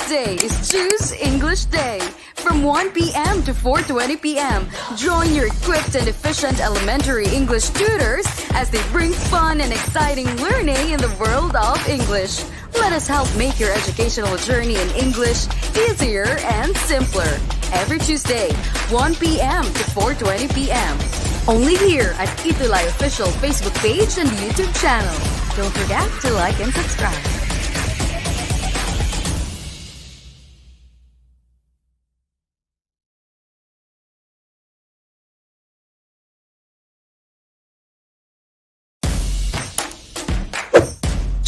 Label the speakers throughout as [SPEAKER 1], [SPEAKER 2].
[SPEAKER 1] Tuesday is Choose English Day. From 1 p.m. to 4:20 p.m., join your equipped and efficient elementary English tutors as they bring fun and exciting learning in the world of English. Let us help make your educational journey in English easier and simpler. Every Tuesday, 1 p.m. to 4:20 p.m. Only here at ETUlay official Facebook page and YouTube channel. Don't forget to like and subscribe.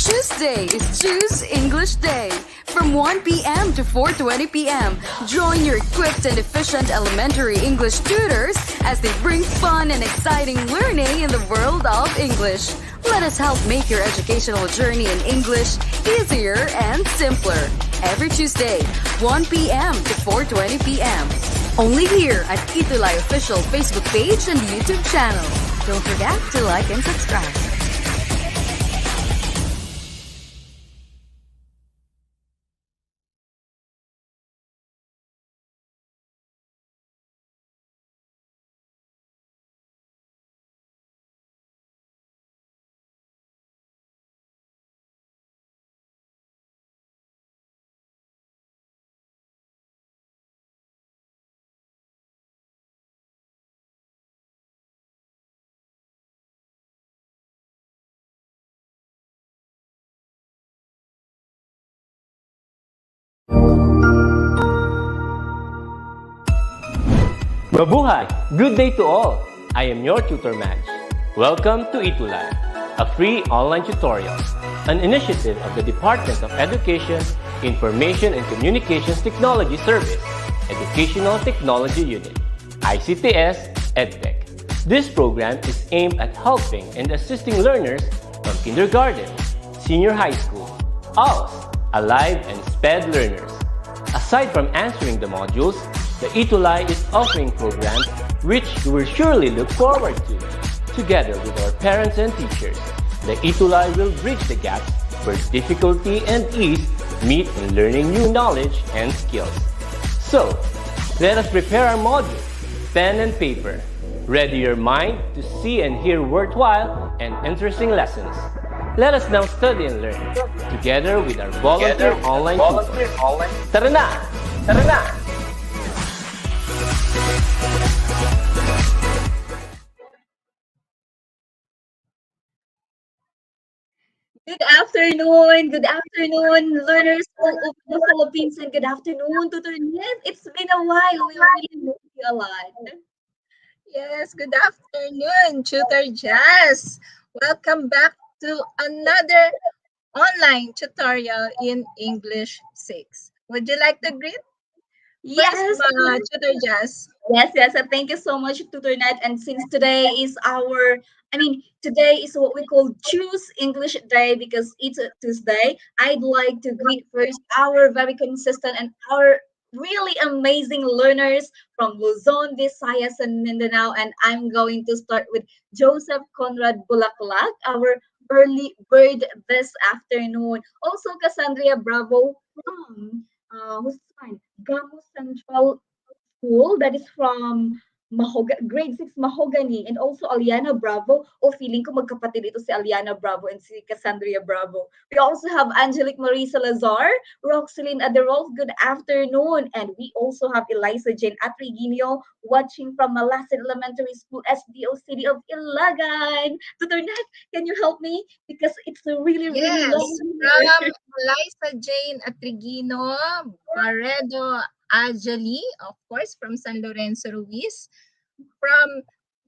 [SPEAKER 1] Tuesday is Choose English Day. From 1 p.m. to 4:20 p.m., join your equipped and efficient elementary English tutors as they bring fun and exciting learning in the world of English. Let us help make your educational journey in English easier and simpler. Every Tuesday, 1 p.m. to 4:20 p.m. Only here at ETUlay official Facebook page and YouTube channel. Don't forget to like and subscribe.
[SPEAKER 2] Mabuhay! Good day to all! I am your tutor Madge. Welcome to ETUlay, a free online tutorial, an initiative of the Department of Education, Information and Communications Technology Service, Educational Technology Unit, ICTS EdTech. This program is aimed at helping and assisting learners from kindergarten, senior high school, ALS, Alive and SPED learners. Aside from answering the modules, the ETUlay is offering programs which you will surely look forward to. Together with our parents and teachers, the ETUlay will bridge the gaps where difficulty and ease meet in learning new knowledge and skills. So, let us prepare our module, pen and paper. Ready your mind to see and hear worthwhile and interesting lessons. Let us now study and learn together with our volunteer online tutors. Tara na! Tara na!
[SPEAKER 3] Good afternoon, learners all over the Philippines, and good afternoon, Tutor Ned. It's been a while. We really miss you a lot.
[SPEAKER 4] Yes, good afternoon, Tutor Jazz. Welcome back to another online tutorial in English 6. Would you like to greet
[SPEAKER 3] Yes,
[SPEAKER 4] first, Tutor Jazz?
[SPEAKER 3] yes. And thank you so much, Tutor Ned. And since today is what we call Choose English Day because it's a Tuesday. I'd like to greet first our very consistent and our really amazing learners from Luzon, Visayas, and Mindanao. And I'm going to start with Joseph Conrad Bulaklak, our early bird this afternoon. Also, Cassandra Bravo from who's mine? Gamo Central School, that is from grade 6 Mahogany, and also Aliana Bravo. O feeling ko magkapatid ito si Aliana Bravo and si Cassandra Bravo. We also have Angelique Marie Salazar, Roxeline Aderolf, good afternoon. And we also have Eliza Jane Atriginio watching from Malasin Elementary School, SDO City of Ilagan. Tutor Nat, can you help me? Because it's a really
[SPEAKER 4] Yes,
[SPEAKER 3] long
[SPEAKER 4] from Liza Jane Atrigino, Barredo Ajali, of course, from San Lorenzo Ruiz. From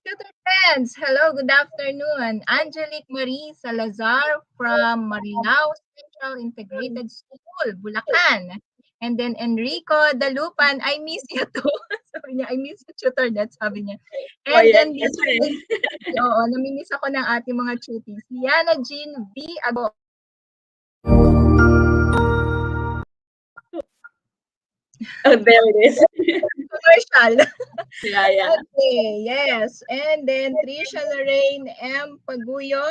[SPEAKER 4] Tutor Friends, hello, good afternoon. Angelique Marie Salazar from Marilao Central Integrated School, Bulacan. And then Enrico Dalupan, I miss you too. Sabi niya, I miss you, Tutor, that sabi niya. And then, namimiss ako ng ating mga tuties. Liana Jean V. Ago.
[SPEAKER 3] Oh, there it is.
[SPEAKER 4] Commercial.
[SPEAKER 3] Yeah.
[SPEAKER 4] Okay, yes. And then Trisha Lorraine M. Paguyo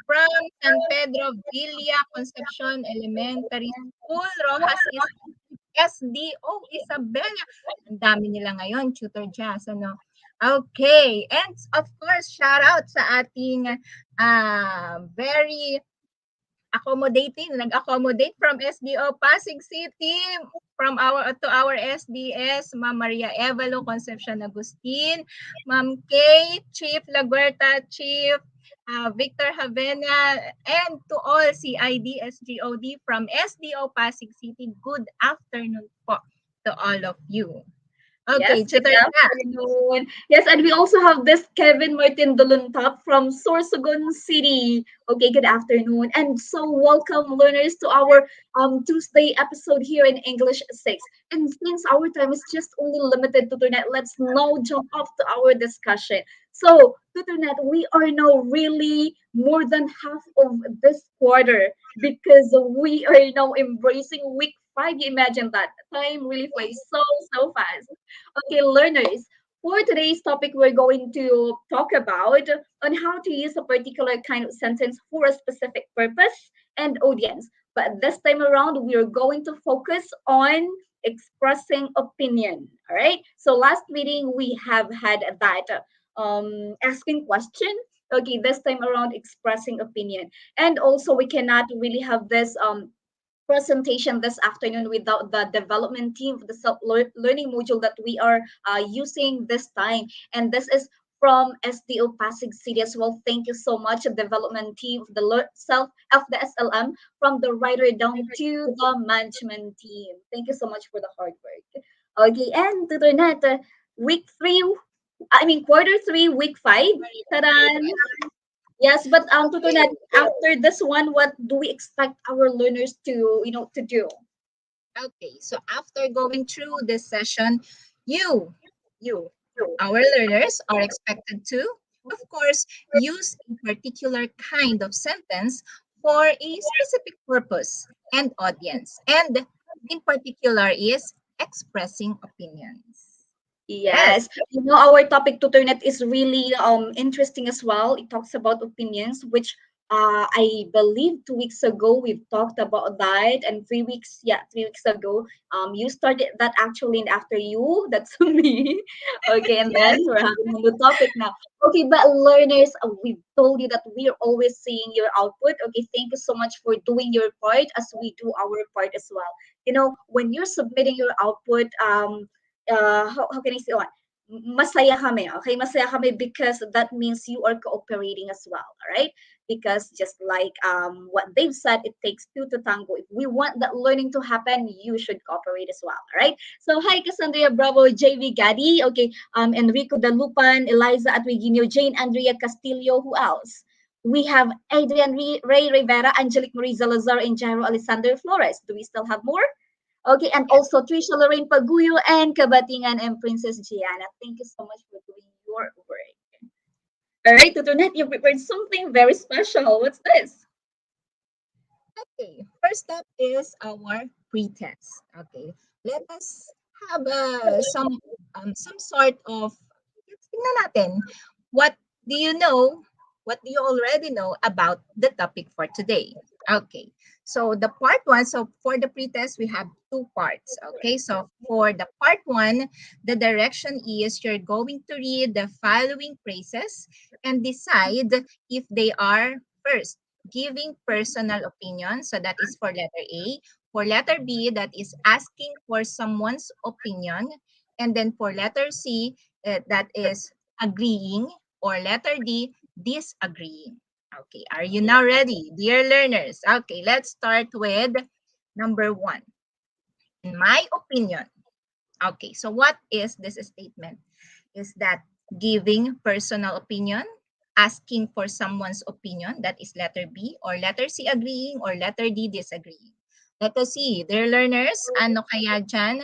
[SPEAKER 4] from San Pedro Villa Concepcion Elementary School, Rojas East SDO Isabela. Ang dami nila ngayon, Tutor Jazz, ano? Okay, and of course, shout out sa ating very accommodating, nag-accommodate from SDO Pasig City, from our SDS, Ma'am Maria Evalo Concepcion Agustin, Ma'am Kay, Chief Laguerta, Chief Victor Havena, and to all CID, SGOD from SDO Pasig City, good afternoon po to all of you. Okay,
[SPEAKER 3] Yes, good
[SPEAKER 4] Tutor Jazz.
[SPEAKER 3] afternoon. Yes, and we also have this Kevin Martin Duluntap from Sorsogon City. Okay, good afternoon. And so welcome learners to our Tuesday episode here in English 6. And since our time is just only limited to Tutornet, let's now jump off to our discussion. So, Tutornet, we are now really more than half of this quarter because we are now embracing week 5. You imagine that. Time really flies so fast. Okay, learners, for today's topic, we're going to talk about on how to use a particular kind of sentence for a specific purpose and audience. But this time around, we are going to focus on expressing opinion. All right. So last meeting, we have had that asking question. Okay, this time around, expressing opinion. And also, we cannot really have this presentation this afternoon without the development team, the self-learning module that we are using this time. And this is from SDO Pasig City as well. Thank you so much, development team, the self of the SLM, from the writer down to the management team. Thank you so much for the hard work. Okay, and to the net, week 3, I mean quarter 3, week 5. Ta-da! Yes, but Tutunet, after this one, what do we expect our learners to, to do?
[SPEAKER 4] Okay, so after going through this session, you, our learners are expected to, of course, use a particular kind of sentence for a specific purpose and audience. And in particular is expressing opinions. Yes.
[SPEAKER 3] Yes, our topic Tutornet is really interesting as well. It talks about opinions, which I believe 2 weeks ago we've talked about that, and 3 weeks, yeah, 3 weeks ago, you started that actually, and after you, that's me. Okay, and then
[SPEAKER 4] Yes.
[SPEAKER 3] we're having a new topic now. Okay, but learners, we've told you that we are always seeing your output. Okay, thank you so much for doing your part as we do our part as well. When you're submitting your output, how can I say on? Masaya kami, okay? Masaya kami because that means you are cooperating as well, all right? Because just like what they've said, it takes two to tango. If we want that learning to happen, you should cooperate as well, all right? So hi, Cassandra Bravo, JV Gadi, okay, Enrico Dalupan, Eliza Atwiginio, Jane Andrea Castillo, who else? We have Adrian Ray Rivera, Angelique Marie Salazar, and Jairo Alexander Flores. Do we still have more? Okay, and also Trisha Lorraine Paguyo and Kabatingan and Princess Gianna. Thank you so much for doing your work. All right, Tutunet, you prepared something very special. What's this?
[SPEAKER 4] Okay, first up is our pretest. Okay, let us have some sort of, let's tingnan natin, what do you know, what do you already know about the topic for today? Okay, so the part 1, so for the pretest, we have 2 parts. Okay, so for the part 1, the direction is you're going to read the following phrases and decide if they are, first, giving personal opinion. So that is for letter A. For letter B, that is asking for someone's opinion. And then for letter C, that is agreeing. Or letter D, disagreeing. Okay, are you now ready, dear learners? Okay, let's start with number 1. In my opinion. Okay, so what is this statement? Is that giving personal opinion, asking for someone's opinion, that is letter B, or letter C, agreeing, or letter D, disagreeing? Let us see, dear learners, ano kaya dyan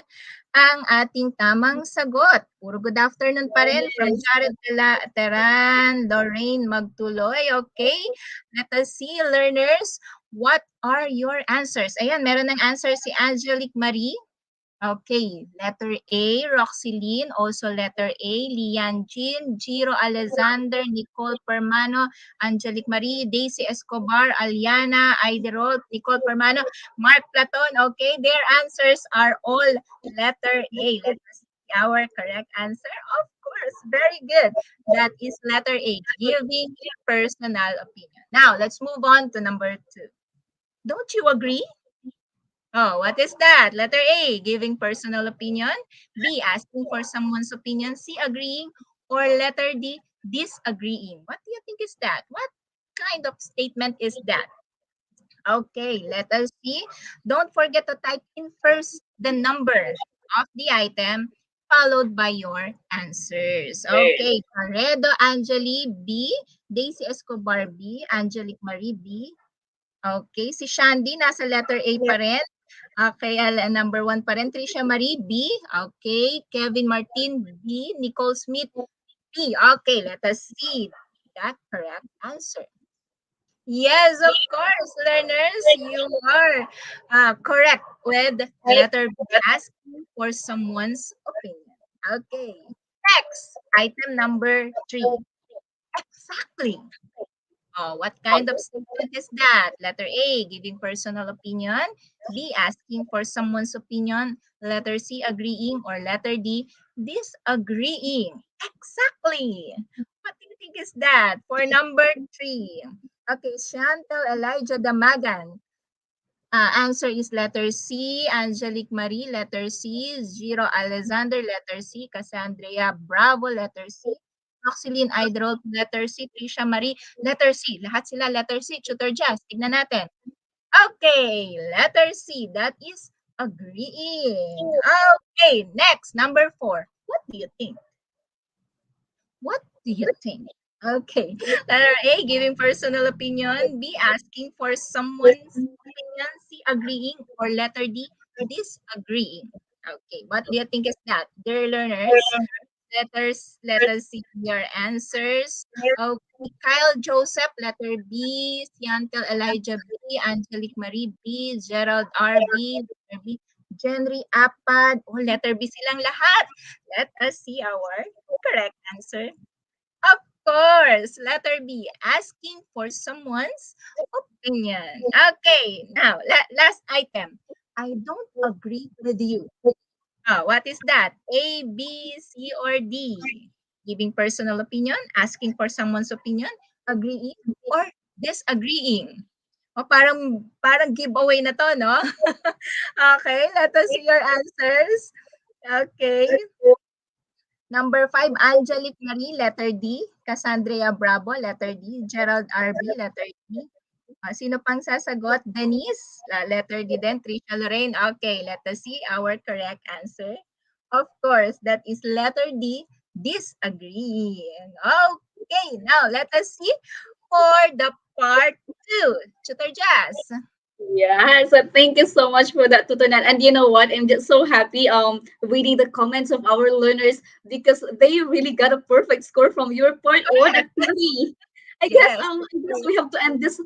[SPEAKER 4] ang ating tamang sagot? Puro good afternoon pa rin from Jared Teran, Lorraine Magtuloy. Okay, let us see, learners, what are your answers? Ayan, meron ng answer si Angelique Marie. Okay, letter A, Roxylene. Also letter A, Lian Jean, Giro Alexander, Nicole Permano, Angelic Marie, Daisy Escobar, Aliana, Aiderol, Nicole Permano, Mark Platon. Okay, their answers are all letter A. Let us see our correct answer. Of course, very good. That is letter A, giving personal opinion. Now, let's move on to number 2. Don't you agree? Oh, what is that? Letter A, giving personal opinion. B, asking for someone's opinion. C, agreeing. Or letter D, disagreeing. What do you think is that? What kind of statement is that? Okay, let us see. Don't forget to type in first the number of the item followed by your answers. Okay, Paredo Angeli B, Daisy Escobar B, Angelic Marie B. Okay, si Shandy nasa letter A pa rin. Okay, number 1 pa rin. Tricia Marie, B. Okay, Kevin Martin, B. Nicole Smith, B. Okay, let us see that correct answer. Yes, of course, learners, you are correct with letter B, asking for someone's opinion. Okay, next, item number 3. Exactly. Oh, what kind of statement is that? Letter A, giving personal opinion. B, asking for someone's opinion. Letter C, agreeing. Or letter D, disagreeing. Exactly. What do you think is that? For number 3. Okay, Chantel Elijah Damagan. Answer is letter C, Angelique Marie. Letter C, Zero Alexander. Letter C, Cassandra Bravo. Letter C, Roxylene Idrol. Letter C, Trisha Marie. Letter C, lahat sila letter C. Tutor Jazz, tignan natin. Okay, letter C, that is agreeing. Okay, next, number 4. What do you think? What do you think? Okay. Letter A, giving personal opinion. B, asking for someone's opinion. C, agreeing. Or letter D, disagreeing. Okay. What do you think is that? Dear learners, let us see your answers. Okay. Kyle Joseph, letter B. Siantel Elijah B. Angelique Marie B. Gerald R. B. Letter B. Jenry Apad. Oh, letter B silang lahat. Let us see our correct answer. Of course, letter B, asking for someone's opinion. Okay, now, last item. I don't agree with you. What is that? A, B, C, or D? Giving personal opinion, asking for someone's opinion, agreeing, or disagreeing? O parang giveaway na to, no? Okay, let us see your answers. Okay. Number 5, Angelic Marie, letter D. Cassandra Bravo, letter D. Gerald RB, letter D. Sino pang sasagot? Denise, letter D din. Trisha Lorraine. Okay, let us see our correct answer. Of course, that is letter D, disagreeing. Okay, now let us see for the part 2. Tutor Jazz.
[SPEAKER 3] Yeah, so thank you so much for that, Tutunan. And you know what? I'm just so happy reading the comments of our learners because they really got a perfect score from your part one activity.
[SPEAKER 4] Yes,
[SPEAKER 3] I guess we have to end this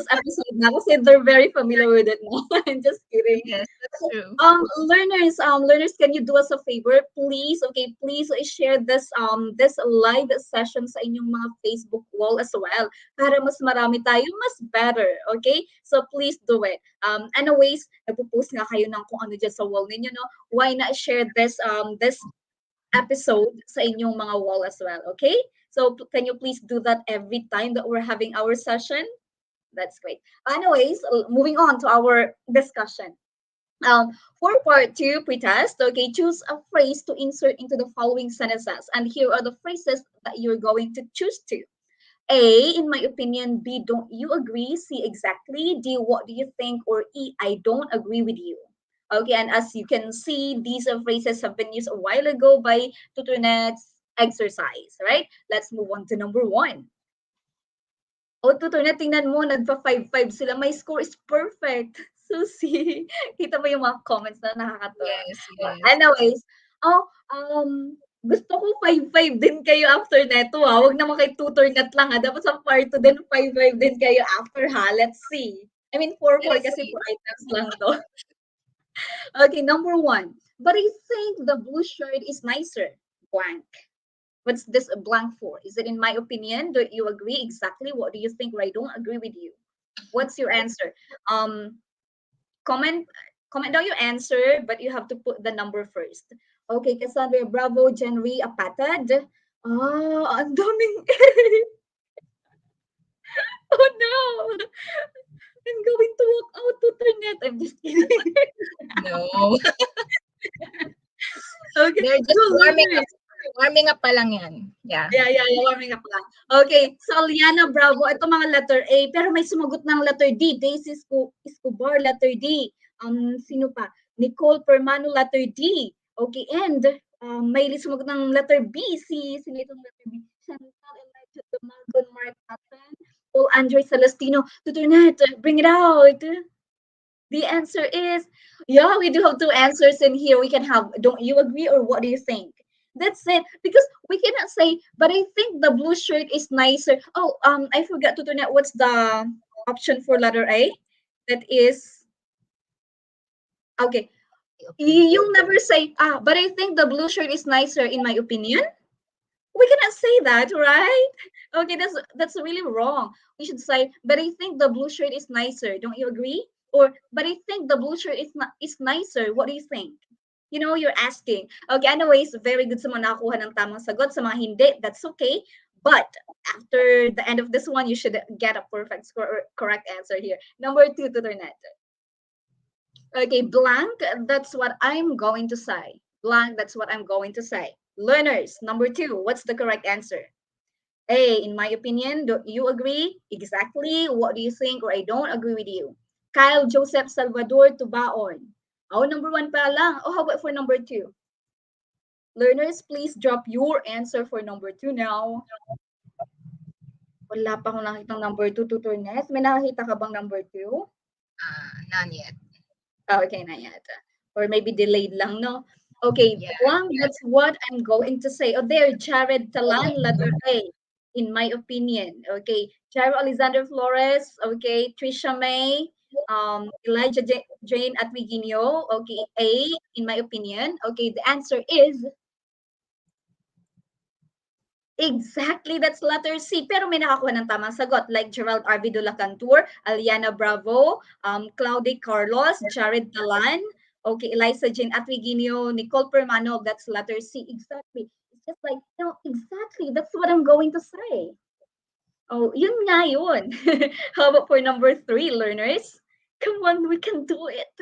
[SPEAKER 3] episode now because they're very familiar with it now. I'm just kidding.
[SPEAKER 4] yes, that's true.
[SPEAKER 3] Learners, can you do us a favor, please? Okay, please share this live session sa inyong mga Facebook wall as well para mas marami tayo, mas better. Okay? So please do it. Anyways, nagpo-post nga kayo ng kung ano dyan sa wall ninyo, no? Why not share this episode sa inyong mga wall as well, okay? So can you please do that every time that we're having our session? That's great. Anyways, moving on to our discussion. For part 2 pretest, okay, choose a phrase to insert into the following sentences. And here are the phrases that you're going to choose to. A, in my opinion. B, don't you agree? C, exactly. D, what do you think? Or E, I don't agree with you. Okay, and as you can see, these phrases have been used a while ago by TutorNet's exercise, right? Let's move on to number 1. Oh, TutorNet, tingnan mo, nagpa-5-5 sila. My score is perfect. Susie, kita mo yung mga comments na nakakatawa.
[SPEAKER 4] Yes, yes.
[SPEAKER 3] Anyways, gusto ko 5-5 din kayo after neto, ha. Huwag naman kay TutorNet lang, ha. Dapat sa part 2 din 5-5 din kayo after, ha. Let's see. I mean 4-4
[SPEAKER 4] Let's
[SPEAKER 3] kasi
[SPEAKER 4] see.
[SPEAKER 3] 4 items lang to. Okay, number one. But I think the blue shirt is nicer. Blank. What's this a blank for? Is it in my opinion? Do you agree exactly? What do you think? Or I don't agree with you. What's your answer? Um, comment comment down your answer, but you have to put the number first. Okay, Cassandra, Bravo, Jenry, Apatad. Ah, ang daming Oh no! I'm going to walk out to Internet. I'm just kidding.
[SPEAKER 4] No.
[SPEAKER 3] Okay,
[SPEAKER 4] They're
[SPEAKER 3] go
[SPEAKER 4] just warming up.
[SPEAKER 3] learners.
[SPEAKER 4] Warming up pa lang yan. Yeah.
[SPEAKER 3] Yeah, warming up lang. Okay, so Liana Bravo, ito mga letter A, pero may sumagot ng letter D. Daisy Escobar, letter D. Sino pa? Nicole Permano, letter D. Okay, and may sumagot ng letter B. Sino itong letter B? Chantal Elijah Domagon, Mark Patton, Paul Andre Celestino. Tuturnet, bring it out. The answer is, yeah, we do have two answers in here. We can have, don't you agree or what do you think? That's it. Because we cannot say, but I think the blue shirt is nicer. Oh, I forgot to turn out what's the option for letter A? That is, okay. You'll never say, but I think the blue shirt is nicer in my opinion. We cannot say that, right? Okay, that's really wrong. We should say, but I think the blue shirt is nicer. Don't you agree? Or, but I think the blue shirt is nicer. What do you think? You know, you're asking. Okay, anyways, very good sa mga nakakuha ng tamang sagot. Sa mga hindi, that's okay. But after the end of this one, you should get a perfect score or correct answer here. Number 2 to the net. Okay, blank, that's what I'm going to say. Blank, that's what I'm going to say. Learners, number 2, what's the correct answer? A, in my opinion, do you agree? Exactly. What do you think? Or I don't agree with you. Kyle Joseph Salvador Tubaon. Oh, number 1 pa lang. Oh, how about for number 2? Learners, please drop your answer for number 2 now. Wala pa akong nakitang number 2, Tutor Ness. May nakakita ka bang number 2?
[SPEAKER 4] None yet.
[SPEAKER 3] Oh, okay na yata. Or maybe delayed lang, no? Okay,
[SPEAKER 4] Yeah.
[SPEAKER 3] blank, that's what I'm going to say. Oh, there, Jared Talan, letter A, in my opinion. Okay, Jairo Alexander Flores, okay, Trisha May, Elijah Jane Atwiginio, okay, A, in my opinion. Okay, the answer is exactly, that's letter C. Pero may nakakuha ng tamang sagot like Gerald Arvido Lacantur, Aliana Bravo, Claudia Carlos, Jared Talan, okay, Eliza Jane Atwiginio, Nicole Permano, that's letter C. Exactly. It's just like, no, exactly. That's what I'm going to say. Oh, yun nga yun. How about for number 3, learners? Come on, we can do it.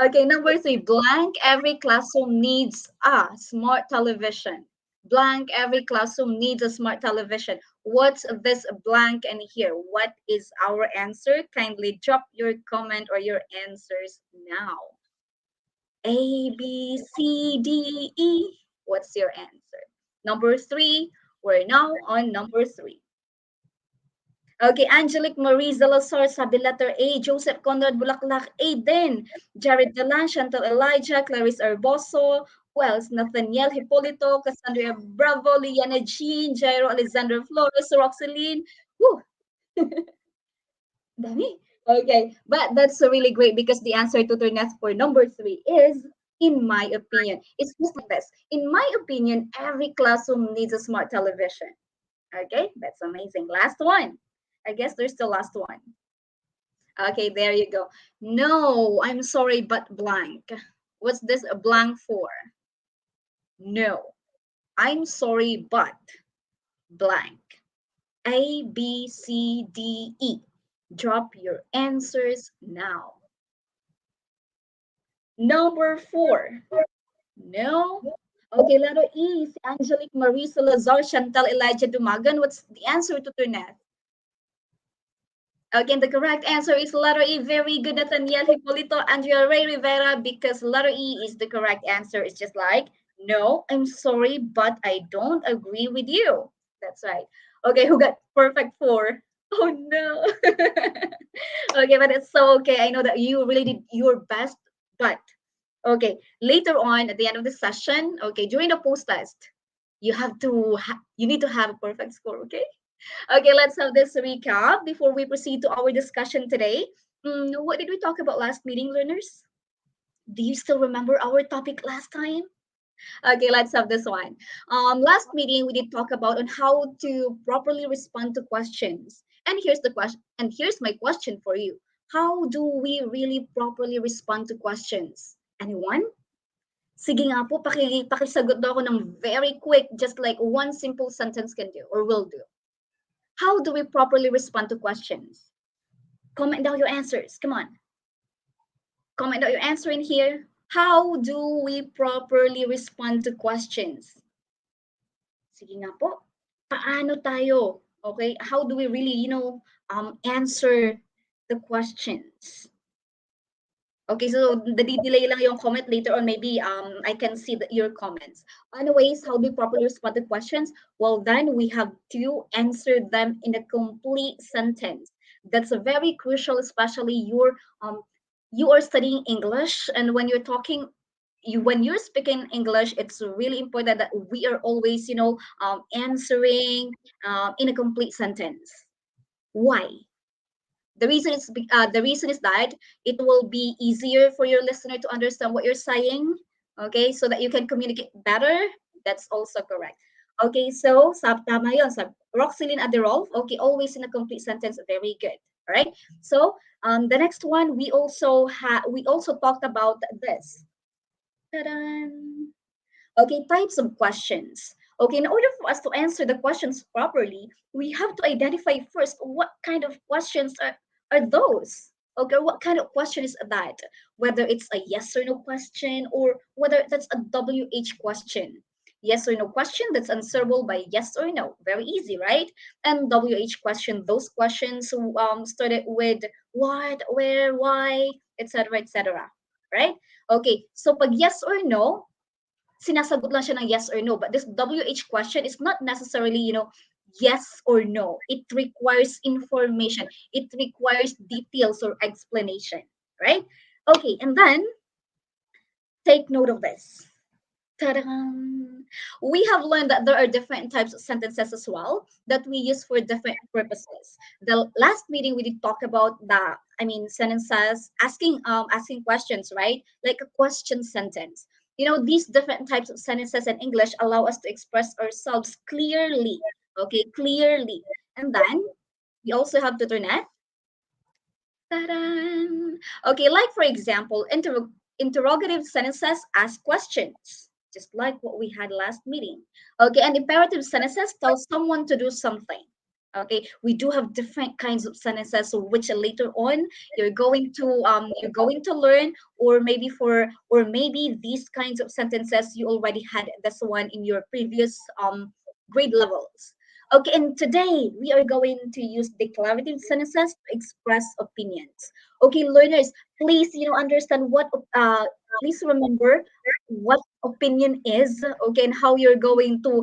[SPEAKER 3] Okay, number 3, blank, every classroom needs a smart television. Blank, every classroom needs a smart television. What's this blank in here? What is our answer? Kindly drop your comment or your answers now. A, B, C, D, E. What's your answer? Number 3, we're now on number 3. Okay, Angelic Marie Zalazar, sabi letter A. Joseph Conrad Bulaklak, A din. Jared Dalan, Chantal Elijah, Clarice Arboso, Wells, Nathaniel Hipolito, Cassandra Bravo, Liana Jean, Jairo Alexander Flores, Roxeline. Woo! Dami. Okay, but that's really great because the answer to the next for number 3 is, in my opinion, it's just like this. In my opinion, every classroom needs a smart television. Okay, that's amazing. Last one. I guess there's the last one. Okay, there you go. No, I'm sorry, but blank. What's this a blank for? No, I'm sorry, but blank. A, B, C, D, E. Drop your answers now. Number 4. No. Okay, letter E. Angelique Marie Salazar, Chantal Elijah Dumagan. What's the answer to Turnet? Again, the correct answer is letter E. Very good, Nathaniel Hipolito, Andrea Ray Rivera, because letter E is the correct answer. It's just like, no, I'm sorry, but I don't agree with you. That's right. Okay, who got perfect 4? Oh no. Okay, but it's so okay. I know that you really did your best, but okay, later on at the end of the session, okay, during the post test, you have to you need to have a perfect score, okay? Okay, let's have this recap before we proceed to our discussion today. What did we talk about last meeting, learners? Do you still remember our topic last time? Okay, let's have this one. Last meeting we did talk about on how to properly respond to questions. And here's the question. And here's my question for you. How do we really properly respond to questions? Anyone? Sige nga po, pakisagot daw ako ng very quick, just like one simple sentence can do or will do. How do we properly respond to questions? Comment down your answers. Come on. Comment down your answer in here. How do we properly respond to questions? Sige nga po. Paano tayo? Okay? How do we really, answer the questions? Okay, so delay lang yung comment later on. Maybe I can see your comments. Anyways, how do we properly respond to questions? Well, then we have to answer them in a complete sentence. That's a very crucial, especially you are studying English, and when you're talking, when you're speaking English, it's really important that we are always, answering in a complete sentence. Why? The reason is that it will be easier for your listener to understand what you're saying, okay, so that you can communicate better. That's also correct. Okay, so tama yun, Roxylene Aderolf, okay, always in a complete sentence, very good. All right, so the next one, we also talked about this. Ta-da! Okay, types of questions. Okay, in order for us to answer the questions properly, we have to identify first what kind of questions are those. Okay, what kind of question is that? Whether it's a yes or no question or whether that's a WH question. Yes or no question that's answerable by yes or no. Very easy, right? And WH question, those questions started with what, where, why, etc., etc. Right? Okay, so pag yes or no, sinasagot lang siya ng yes or no. But this WH question is not necessarily, yes or no. It requires information. It requires details or explanation, right? Okay, and then take note of this. Ta-da! We have learned that there are different types of sentences as well that we use for different purposes. The last meeting we did talk about sentences asking questions, right? Like a question sentence. These different types of sentences in English allow us to express ourselves clearly. Okay, clearly. And then we also have to turn it. Ta-da! Okay, like for example, interrogative sentences ask questions, just like what we had last meeting. Okay, and imperative sentences tell someone to do something. Okay, we do have different kinds of sentences, which later on you're going to learn, or maybe these kinds of sentences you already had this one in your previous grade levels. Okay, and today we are going to use declarative sentences to express opinions. Okay, learners, please understand what please remember what opinion is, okay, and how you're going to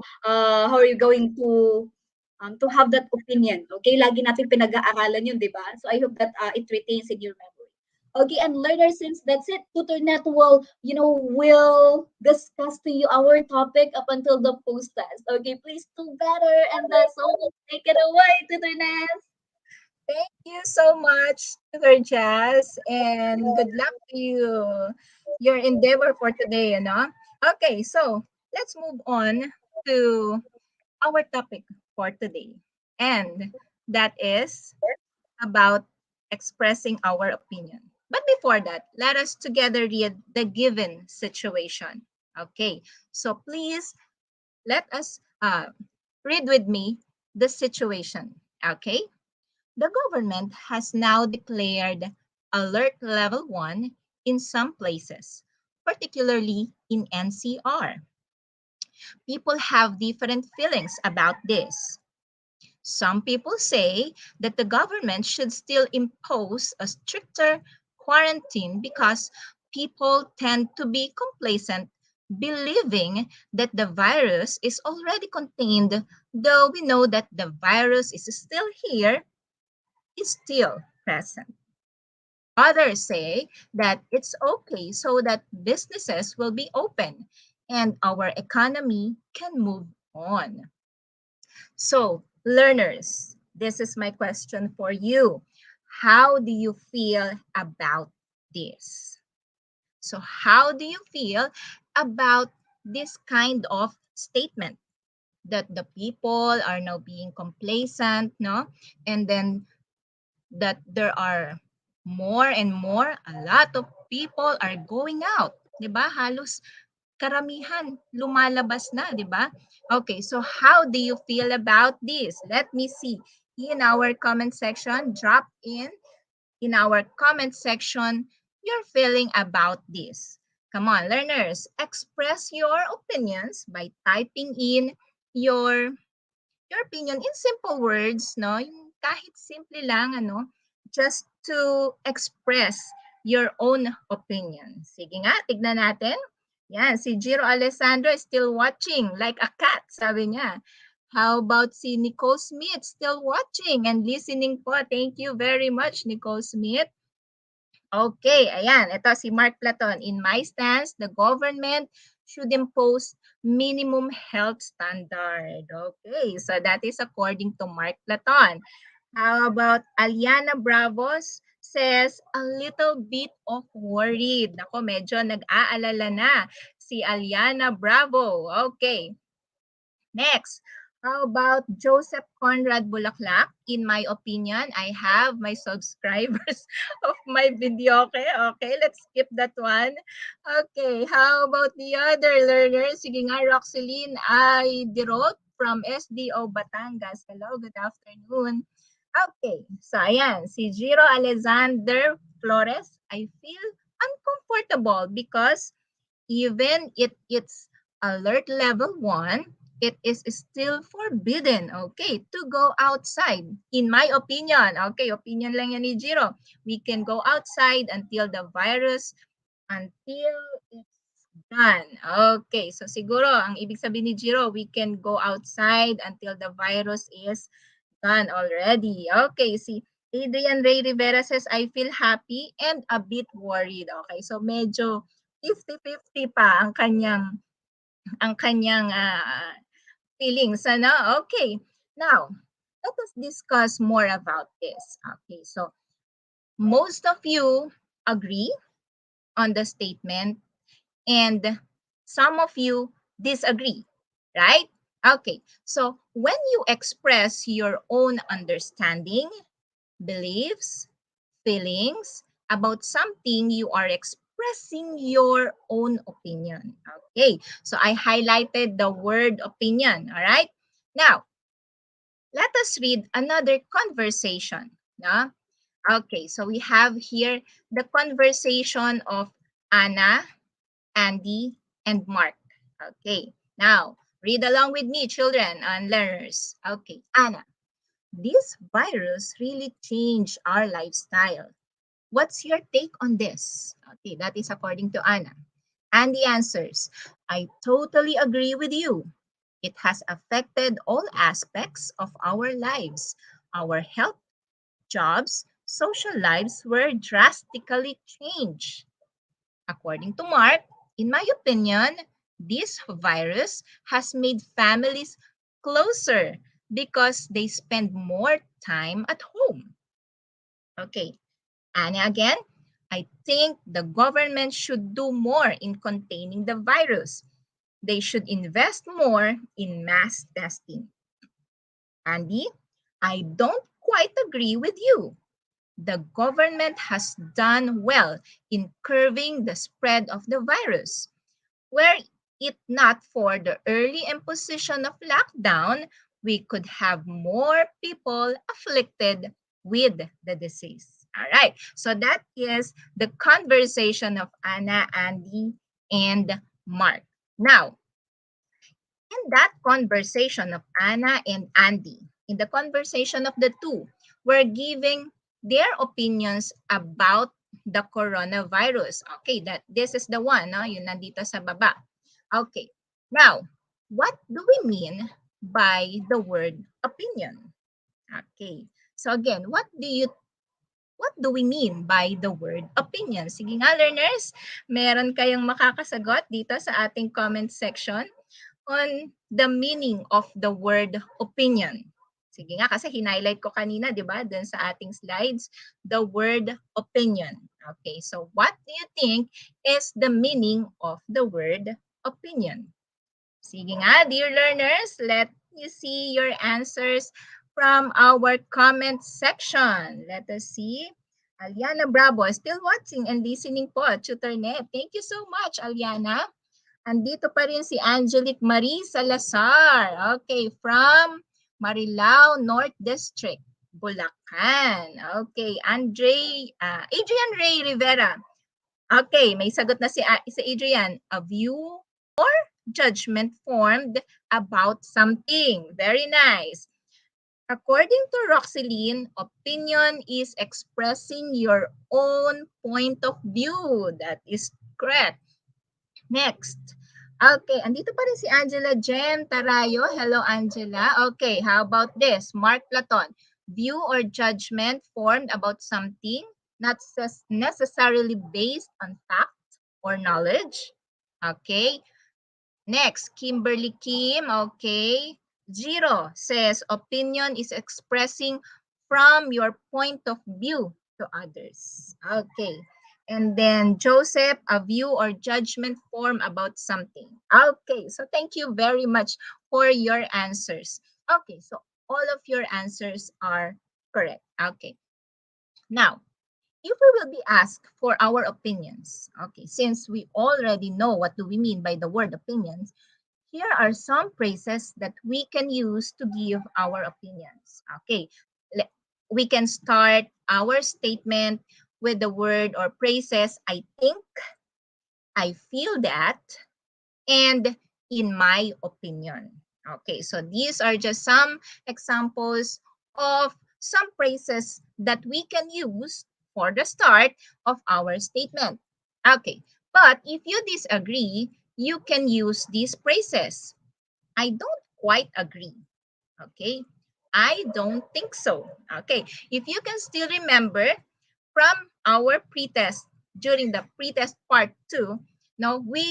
[SPEAKER 3] have that opinion. Okay, lagi natin pinag-aaralan yun, di ba? So I hope that it retains in your memory. Okay, and learners, since that's it, TutorNet will discuss to you our topic up until the post test. Okay, please do better, and that's all. Take it away, TutorNet.
[SPEAKER 4] Thank you so much, Tutor Jazz, and good luck to you, your endeavor for today, Okay, so let's move on to our topic for today. And that is about expressing our opinion. But before that, let us together read the given situation. Okay, so please let us read with me the situation. Okay, the government has now declared alert level 1 in some places, particularly in NCR. People have different feelings about this. Some people say that the government should still impose a stricter quarantine because people tend to be complacent, believing that the virus is already contained, though we know that the virus is still here, is still present. Others say that it's okay so that businesses will be open and our economy can move on. So, learners, this is my question for you. How do you feel about this? So how do you feel about this kind of statement that the people are now being complacent, no? And then that there are more and more, a lot of people are going out, 'di ba? Halos karamihan lumalabas na, 'di ba? Okay, so how do you feel about this? Let me see in our comment section. Drop in our comment section your feeling about this. Come on, learners, express your opinions by typing in your opinion in simple words, no? Yung kahit simple lang, ano, just to express your own opinion. Sige nga, tignan natin. Yan, si Jiro Alessandro is still watching like a cat, sabi niya. How about si Nicole Smith still watching and listening po? Thank you very much, Nicole Smith. Okay, ayan. Ito si Mark Platon. In my stance, the government should impose minimum health standard. Okay, so that is according to Mark Platon. How about Aliana Bravos says a little bit of worried. Ako, medyo nag-aalala na si Aliana Bravo. Okay. Next, how about Joseph Conrad Bulaklak? In my opinion, I have my subscribers of my video. Okay, let's skip that one. Okay, how about the other learners? Sige nga, Roxeline I. Dirot from SDO Batangas. Hello, good afternoon. Okay, so ayan, si Jiro Alexander Flores, I feel uncomfortable because even it's alert level 1, it is still forbidden, okay, to go outside. In my opinion, okay, opinion lang yan ni Jiro. We can go outside until the virus, until it's done. Okay, so siguro, ang ibig sabihin ni Jiro, we can go outside until the virus is done already. Okay, see, Adrian Ray Rivera says, I feel happy and a bit worried. Okay, so medyo 50-50 pa ang kanyang feelings, ano? Okay. Now, let us discuss more about this. Okay, so most of you agree on the statement and some of you disagree, right? Okay, so when you express your own understanding, beliefs, feelings about something, you are expressing your own opinion. Okay, so I highlighted the word opinion, all right? Now, let us read another conversation. No? Okay, so we have here the conversation of Anna, Andy, and Mark. Okay, now, read along with me, children and learners. Okay, Anna, this virus really changed our lifestyle. What's your take on this? Okay, that is according to Anna. And the answers, I totally agree with you. It has affected all aspects of our lives. Our health, jobs, social lives were drastically changed. According to Mark, in my opinion, this virus has made families closer because they spend more time at home. Okay, Anna again, I think the government should do more in containing the virus. They should invest more in mass testing. Andy, I don't quite agree with you. The government has done well in curbing the spread of the virus. Were it not for the early imposition of lockdown, we could have more people afflicted with the disease. All right, so that is the conversation of Anna, Andy, and Mark. Now, in that conversation of Anna and Andy, in the conversation of the two, were giving their opinions about the coronavirus. Okay, that this is the one, no? Yun nandito sa baba. Okay, now, what do we mean by the word opinion? Okay, so again, what do we mean by the word opinion? Sige nga, learners, meron kayong makakasagot dito sa ating comment section on the meaning of the word opinion. Sige nga, kasi hinighlight ko kanina, di ba, dun sa ating slides, the word opinion. Okay, so what do you think is the meaning of the word opinion? Sige nga, dear learners, let you see your answers from our comment section. Let us see. Aliana Bravo, still watching and listening po, TutorNet. Thank you so much, Aliana. Andito pa rin si Angelique Marie Salazar. Okay, from Marilao North District, Bulacan. Okay, Adrian Ray Rivera. Okay, may sagot na si Adrian. A view or judgment formed about something. Very nice. According to Roxeline, opinion is expressing your own point of view. That is correct. Next. Okay, andito pa rin si Angela Jen Tarayo. Hello, Angela. Okay, how about this? Mark Platon. View or judgment formed about something, not necessarily based on fact or knowledge. Okay. Next, Kimberly Kim. Okay. Zero says opinion is expressing from your point of view to others. Okay. And then Joseph, a view or judgment form about something. Okay, so thank you very much for your answers. Okay, so all of your answers are correct. Okay. Now, if we will be asked for our opinions, okay, since we already know what do we mean by the word opinions, here are some phrases that we can use to give our opinions. Okay, we can start our statement with the word or phrases I think, I feel that, and in my opinion. Okay, so these are just some examples of some phrases that we can use for the start of our statement. Okay, but if you disagree, you can use these phrases. I don't quite agree. Okay, I don't think so. Okay, if you can still remember from our pretest, during the pretest part 2, now we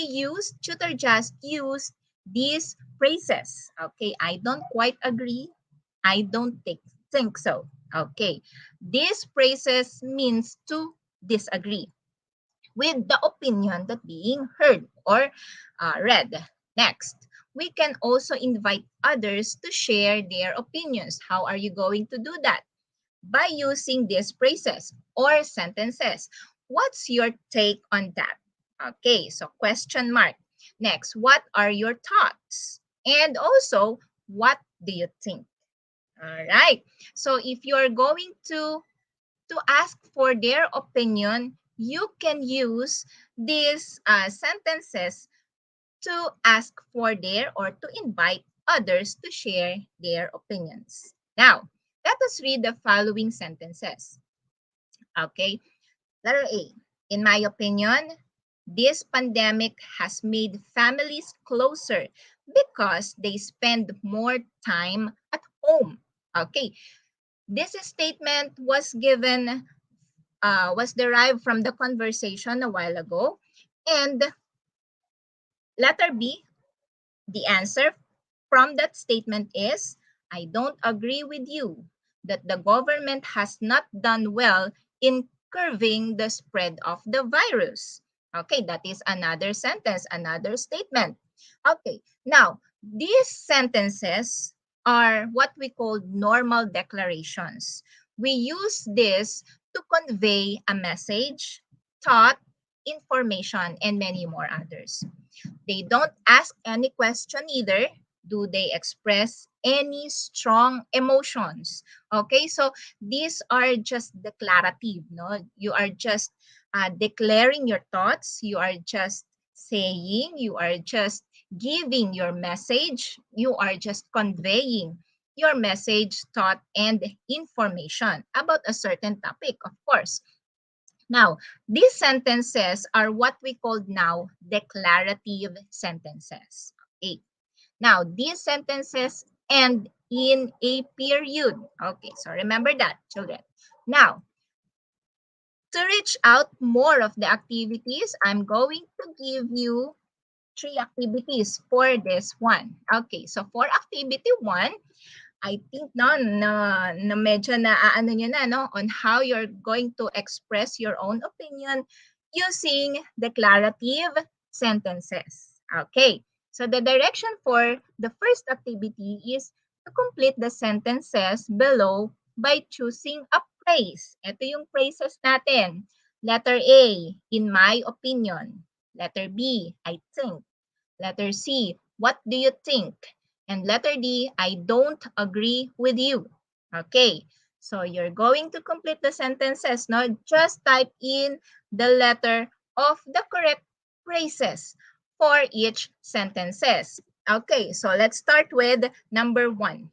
[SPEAKER 4] tutor just used these phrases. Okay, I don't quite agree. I don't think so. Okay, these phrases means to disagree with the opinion that being heard or read. Next, we can also invite others to share their opinions. How are you going to do that? By using these phrases or sentences. What's your take on that? Okay, so question mark. Next, what are your thoughts? And also, what do you think? All right. So if you're going to ask for their opinion, you can use these sentences to ask for their or to invite others to share their opinions. Now, let us read the following sentences. Okay, letter A. In my opinion, this pandemic has made families closer because they spend more time at home. Okay, this statement was derived from the conversation a while ago. And letter B, the answer from that statement is, I don't agree with you that the government has not done well in curbing the spread of the virus. Okay, that is another sentence, another statement. Okay, now these sentences are what we call normal declarations. We use this to convey a message, thought, information, and many more others. They don't ask any question either. Do they express any strong emotions? Okay, so these are just declarative. No, you are just declaring your thoughts. You are just saying. You are just giving your message. You are just conveying your message, thought, and information about a certain topic, of course. Now, these sentences are what we call now declarative sentences. Okay. Now, these sentences end in a period. Okay, so remember that, children. Now, to reach out more of the activities, I'm going to give you 3 activities for this one. Okay, so for activity 1, I think na medyo naaano nyo na no on how you're going to express your own opinion using declarative sentences. Okay. So the direction for the first activity is to complete the sentences below by choosing a phrase. Ito yung phrases natin. Letter A, in my opinion. Letter B, I think. Letter C, what do you think? And letter D, I don't agree with you. Okay, so you're going to complete the sentences. Now, just type in the letter of the correct phrases for each sentences. Okay, so let's start with number 1.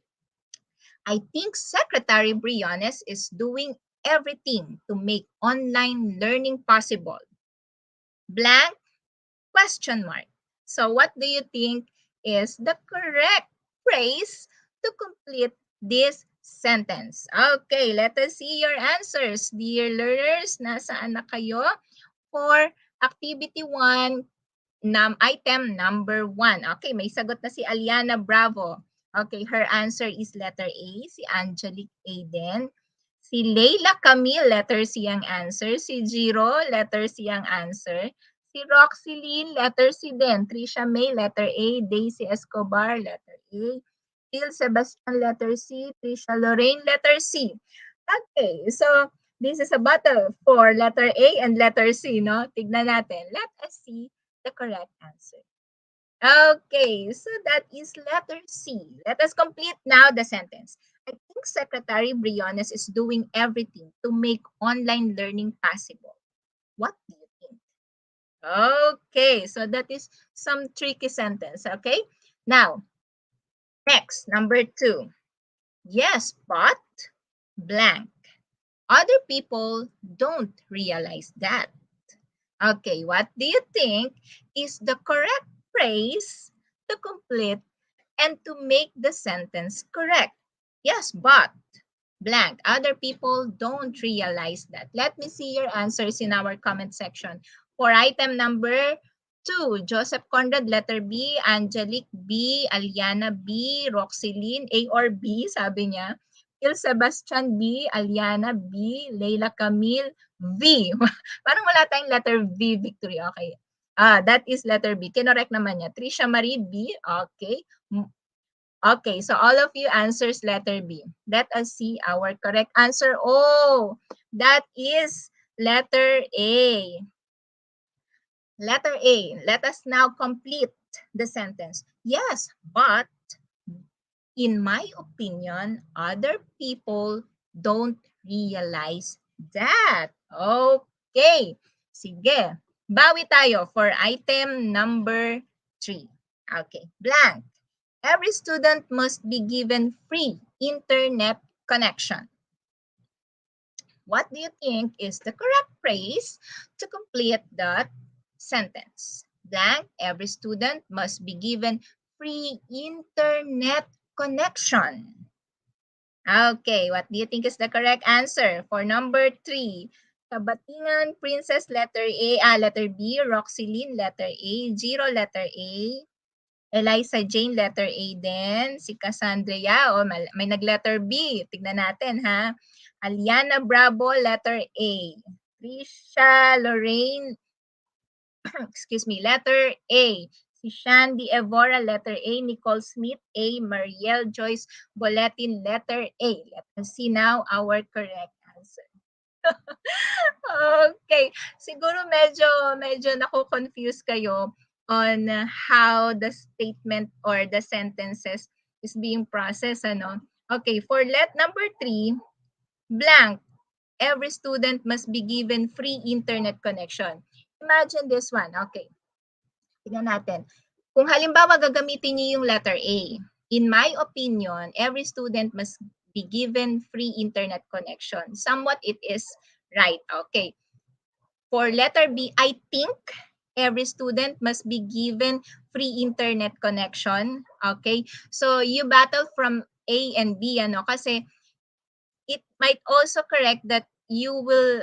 [SPEAKER 4] I think Secretary Briones is doing everything to make online learning possible. Blank question mark. So what do you think is the correct phrase to complete this sentence? Okay, let us see your answers. Dear learners, nasaan na kayo? For activity 1, item number 1. Okay, may sagot na si Aliana Bravo. Okay, her answer is letter A. Si Angelique A din. Si Leila Camille, letter C ang answer. Si Jiro, letter C ang answer. Si Roxylene, letter C din. Trisha May, letter A. Daisy Escobar, letter A. Phil Sebastian, letter C. Trisha Lorraine, letter C. Okay, so this is a battle for letter A and letter C, no? Tignan natin. Let us see the correct answer. Okay, so that is letter C. Let us complete now the sentence. I think Secretary Briones is doing everything to make online learning possible. What do you think? Okay, so that is some tricky sentence, okay? Now, next, number 2. Yes, but blank. Other people don't realize that. Okay, what do you think is the correct phrase to complete and to make the sentence correct? Yes, but blank. Other people don't realize that. Let me see your answers in our comment section. For item number 2, Joseph Conrad, letter B, Angelique B, Aliana B, Roxylene, A or B, sabi niya. Phil Sebastian B, Aliana B, Leila Camille V. Parang wala tayong letter V, Victory. Okay. That is letter B. Kinorek naman niya. Trisha Marie B. Okay. Okay, so all of you answers letter B. Let us see our correct answer. Oh, that is letter A. Letter A. Let us now complete the sentence. Yes, but in my opinion, other people don't realize that. Okay. Sige. Bawi tayo for item number 3. Okay. Blank. Every student must be given free internet connection. What do you think is the correct phrase to complete that sentence? Blank, every student must be given free internet connection. Okay, what do you think is the correct answer? For number 3, Kabatingan Princess, letter A, letter B, Roxylene, letter A, Jiro, letter A, Eliza Jane, letter A din. Si Cassandra, may nag-letter B. Tignan natin, ha? Aliana Bravo, letter A. Trisha Lorraine, excuse me, letter A. Si Shandy Evora, letter A. Nicole Smith, A. Marielle Joyce Boletin, letter A. Let us see now our correct answer. Okay. Siguro medyo nako-confuse kayo on how the statement or the sentences is being processed, ano? Okay, for number 3, blank. Every student must be given free internet connection. Imagine this one. Okay. Tingnan natin. Kung halimbawa gagamitin niyo yung letter A, in my opinion, every student must be given free internet connection. Somewhat it is right. Okay. For letter B, I think every student must be given free internet connection. Okay? So you battle from A and B, ano, kasi it might also correct that you will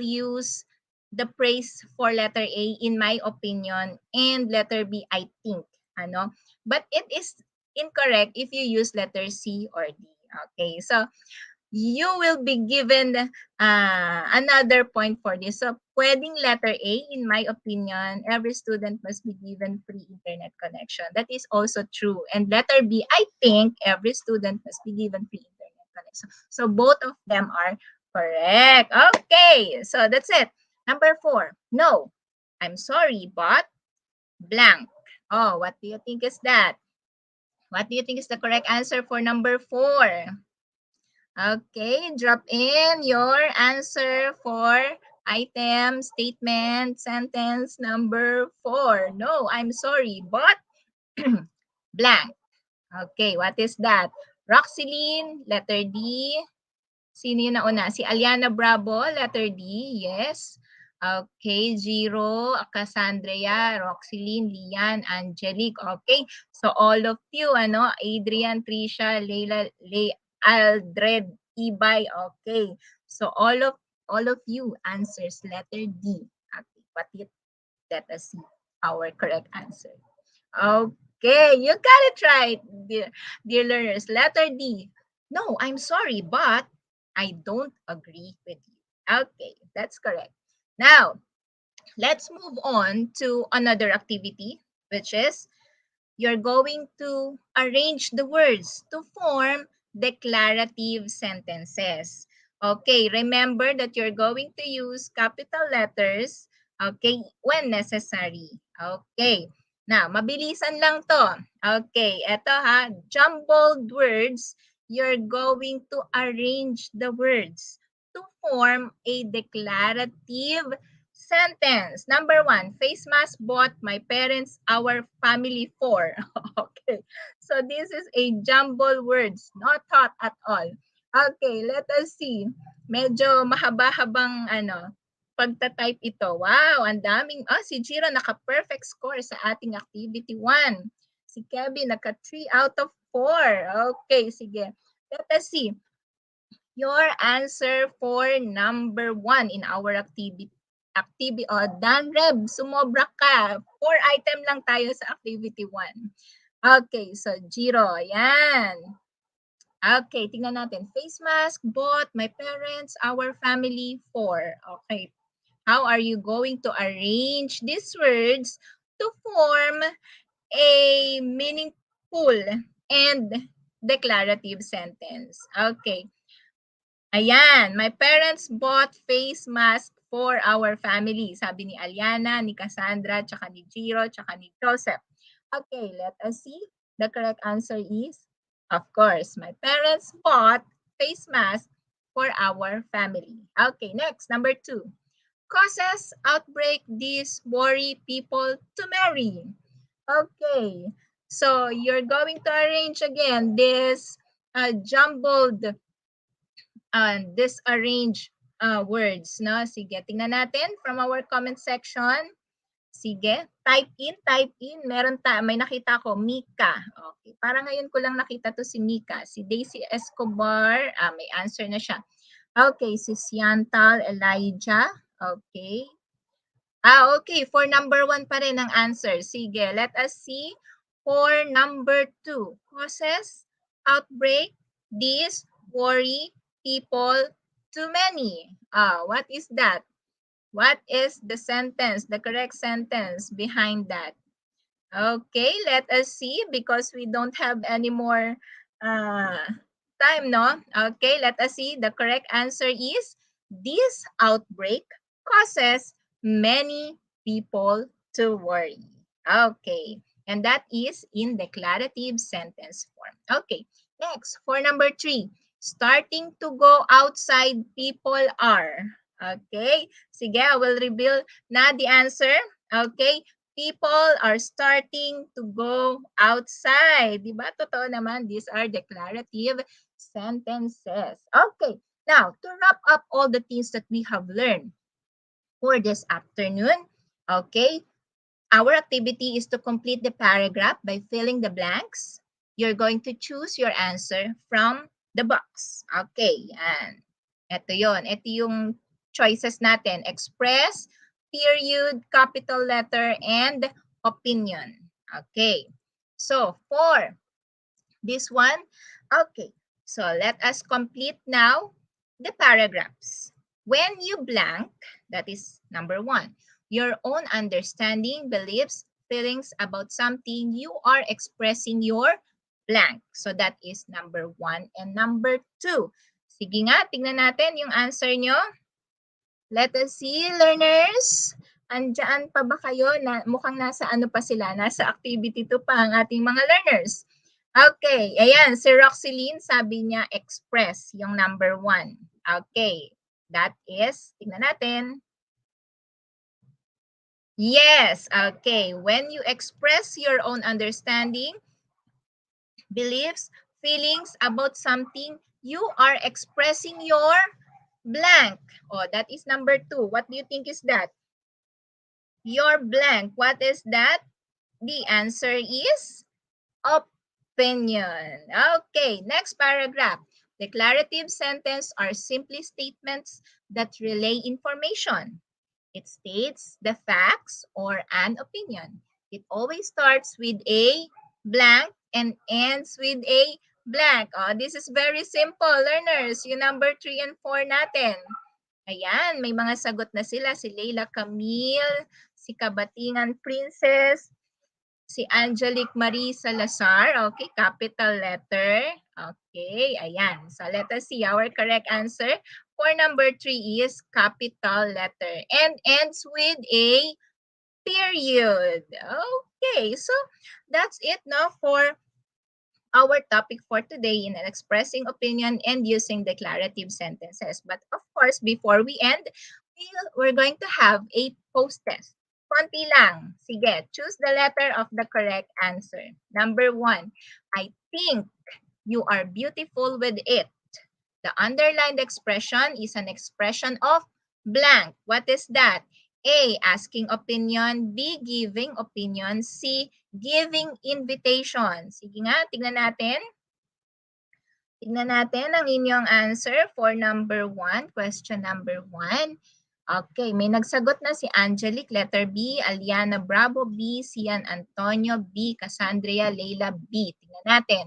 [SPEAKER 4] use the phrase for letter A, in my opinion, and letter B, I think, ano. But it incorrect if you use letter C or D. Okay, so you will be given another point for this. So, pwedeng letter A, in my opinion, every student must be given free internet connection. That is also true. And letter B, I think every student must be given free internet connection. So, both of them are correct. Okay, so that's it. Number 4, no, I'm sorry, but blank. Oh, what do you think is that? What do you think is the correct answer for number 4? Okay, drop in your answer for item, statement, sentence number 4. No, I'm sorry, but blank. Okay, what is that? Roxylene, letter D. Sino yung nauna? Si Aliana Bravo, letter D. Yes. Okay, Jiro, Cassandrea, Roxylene, Lian, Angelique. Okay, so all of you, Adrian, Trisha, Leila, Aldred, Ibay. Okay, so all of you answers letter D. Okay, let us see our correct answer. Okay, you got it right, dear learners. Letter D. No, I'm sorry, but I don't agree with you. Okay, that's correct. Now, let's move on to another activity, which is you're going to arrange the words to form declarative sentences. Okay, remember that you're going to use capital letters, okay, when necessary. Okay. Now, mabilisan lang to. Okay, eto ha, jumbled words, you're going to arrange the words to form a declarative sentence. Number 1, face mask bought my parents, our family for. Okay. So this is a jumble words, not thought at all. Okay, let us see. Medyo mahaba-habang pagta-type ito. Wow, ang daming. Si Jiro naka-perfect score sa ating activity 1. Si Kevin naka 3 out of 4. Okay, sige. Let us see. Your answer for number 1 in our activity. Danreb, sumobra ka. 4 item lang tayo sa activity 1. Okay, so Jiro, yan. Okay, tingnan natin. Face mask, bought, my parents, our family, for. Okay. How are you going to arrange these words to form a meaningful and declarative sentence? Okay. Ayan, my parents bought face mask for our family. Sabi ni Aliana, ni Cassandra, tsaka ni Jiro, tsaka ni Joseph. Okay, let us see. The correct answer is, of course, my parents bought face mask for our family. Okay, next, number 2. Causes outbreak these worry people to marry. Okay, so you're going to arrange again this jumbled disarrange words, no? Sige, tingnan natin from our comment section. Sige, type in. May nakita ko, Mika. Okay, parang ngayon ko lang nakita to si Mika. Si Daisy Escobar, may answer na siya. Okay, si Siantal Elijah. Okay. Okay, for number 1 pa rin ang answer. Sige, let us see for number 2. Causes, outbreak, this, worry, people, too many. What is that? What is the sentence, the correct sentence behind that? Okay, let us see because we don't have any more time, no? Okay, let us see. The correct answer is this outbreak causes many people to worry. Okay, and that is in declarative sentence form. Okay, next, for number 3. Starting to go outside, people are. Okay, sige, I will reveal na the answer. Okay, people are starting to go outside. Diba? Totoo naman, these are declarative sentences. Okay, now, to wrap up all the things that we have learned for this afternoon, okay, our activity is to complete the paragraph by filling the blanks. You're going to choose your answer from the box. Okay, yan. Ito yon. Ito yung choices natin. Express, period, capital letter, and opinion. Okay. So, for This one? Okay. So let us complete now the paragraphs. When you blank, that is number 1, your own understanding, beliefs, feelings about something, you are expressing your blank. So that is number 1 and number 2. Sige nga, tingnan natin yung answer nyo. Let us see, learners. Andiyan pa ba kayo? Mukhang nasa ano pa sila? Nasa activity 2 pa ang ating mga learners. Okay, ayan, si Roxeline sabi niya express yung number 1. Okay, that is, tingnan natin. Yes, okay. When you express your own understanding, beliefs, feelings about something, you are expressing your blank. Oh, that is number 2. What do you think is that? Your blank. What is that? The answer is opinion. Okay, next paragraph. Declarative sentences are simply statements that relay information. It states the facts or an opinion. It always starts with a blank and ends with a blank. Oh, this is very simple, learners. Yung number 3 and 4 natin. Ayan, may mga sagot na sila. Si Leila Camille, si Kabatingan Princess, si Angelique Marie Salazar. Okay, capital letter. Okay, ayan. So let us see. Our correct answer for number 3 is capital letter and ends with a period. Okay, so that's it now for our topic for today in expressing opinion and using declarative sentences. But of course, before we end, we're going to have a post-test. Konti lang. Sige, choose the letter of the correct answer. Number 1, I think you are beautiful with it. The underlined expression is an expression of blank. What is that? A, asking opinion. B, giving opinion. C, giving invitation. Sige nga, tingnan natin. Tingnan natin ang inyong answer for number 1, question number 1. Okay, may nagsagot na si Angelique, letter B, Aliana Bravo, B, Sian Antonio, B, Cassandra, Leila, B. Tingnan natin.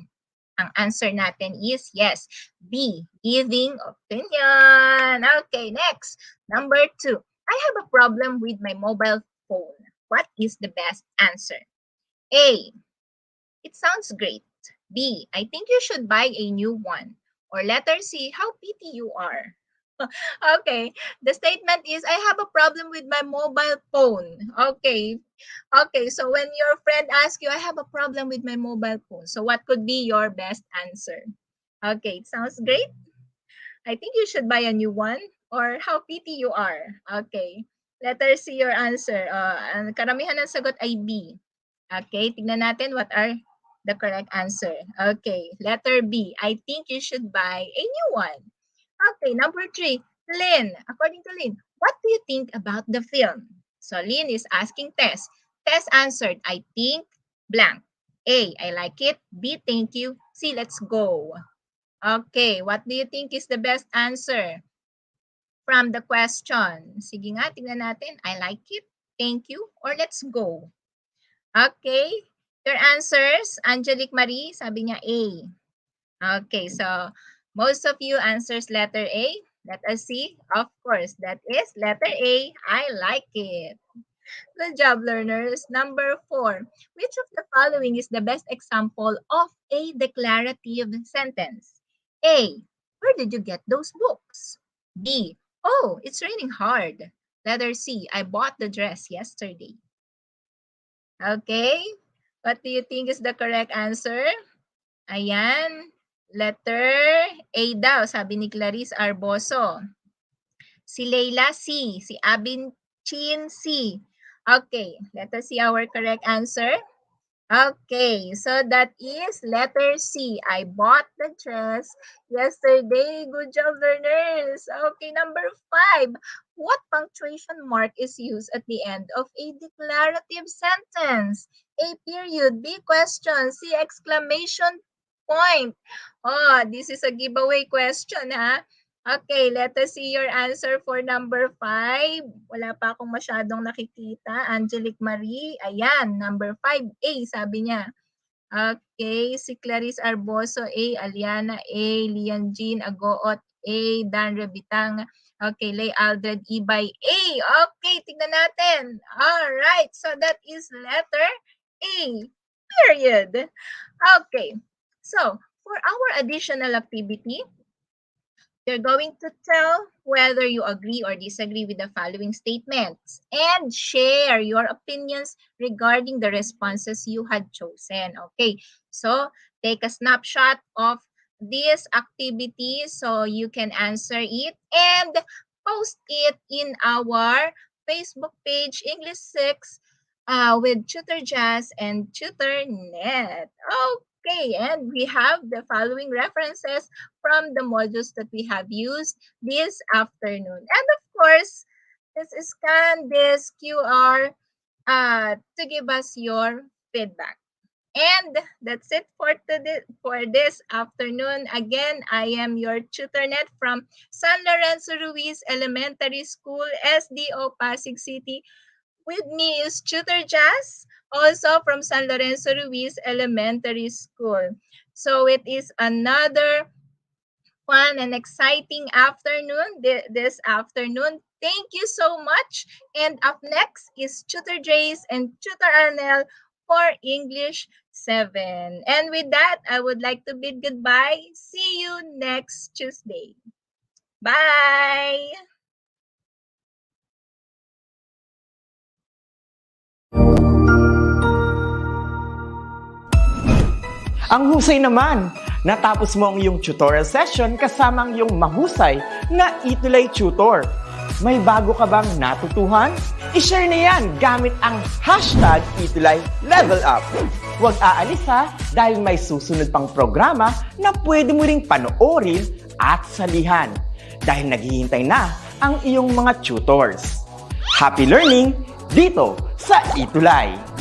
[SPEAKER 4] Ang answer natin is yes, B, giving opinion. Okay, next. Number 2, I have a problem with my mobile phone. What is the best answer? A, it sounds great. B, I think you should buy a new one. Or letter C, how pity you are. Okay, the statement is, I have a problem with my mobile phone. Okay, so when your friend asks you, I have a problem with my mobile phone. So what could be your best answer? Okay, it sounds great. I think you should buy a new one. Or how pity you are. Okay, letter C your answer. Karamihan ng sagot ay B. Okay, tignan natin what are the correct answer. Okay, letter B, I think you should buy a new one. Okay, number 3, Lynn. According to Lynn, what do you think about the film? So Lynn is asking Tess. Tess answered, I think blank. A, I like it. B, thank you. C, let's go. Okay, what do you think is the best answer from the question? Sige nga, tingnan natin. I like it, thank you, or let's go. Okay, your answers, Angelique Marie, sabi niya A. Okay, so most of you answers letter A. Let us see. Of course, that is letter A. I like it. Good job, learners. Number 4. Which of the following is the best example of a declarative sentence? A, where did you get those books? B, oh, it's raining hard. Letter C, I bought the dress yesterday. Okay, what do you think is the correct answer? Ayan. Letter A daw, sabi ni Clarice Arboso. Si Leila, C. Si Abin Chin, C. Okay, let us see our correct answer. Okay, so that is letter C. I bought the dress yesterday. Good job, learners. Okay, number 5. What punctuation mark is used at the end of a declarative sentence? A period, B question, C exclamation point. Oh, this is a giveaway question, ha? Okay, let us see your answer for number 5. Wala pa akong masyadong nakikita. Angelique Marie, ayan, number 5, A, sabi niya. Okay, si Clarice Arboso, A. Aliana, A. Lian Jean Agoot, A. Dan Rebitang. Okay, Lay Aldred Ibay, A. Okay, tignan natin. Alright, so that is letter A. Period. Okay, so for our additional activity, you're going to tell whether you agree or disagree with the following statements and share your opinions regarding the responses you had chosen. Okay, so take a snapshot of this activity so you can answer it and post it in our Facebook page, English 6 with Tutor Jazz and Tutor Net. Okay, and we have the following references from the modules that we have used this afternoon. And of course, let's scan this QR to give us your feedback. And that's it for this afternoon. Again, I am your tutornet from San Lorenzo Ruiz Elementary School, SDO Pasig City. With me is Tutor Jazz, also from San Lorenzo Ruiz Elementary School. So it is another fun and exciting afternoon this afternoon. Thank you so much. And up next is Tutor Jace and Tutor Arnel for English 7. And with that, I would like to bid goodbye. See you next Tuesday. Bye!
[SPEAKER 5] Ang husay naman! Natapos mo ang iyong tutorial session kasama ang iyong mahusay na ETUlay tutor. May bago ka bang natutuhan? I-share na yan gamit ang hashtag #ETUlayLevelUp. Huwag aalis ha dahil may susunod pang programa na pwede mo ring panoorin at salihan dahil naghihintay na ang iyong mga tutors. Happy learning dito sa ETUlay!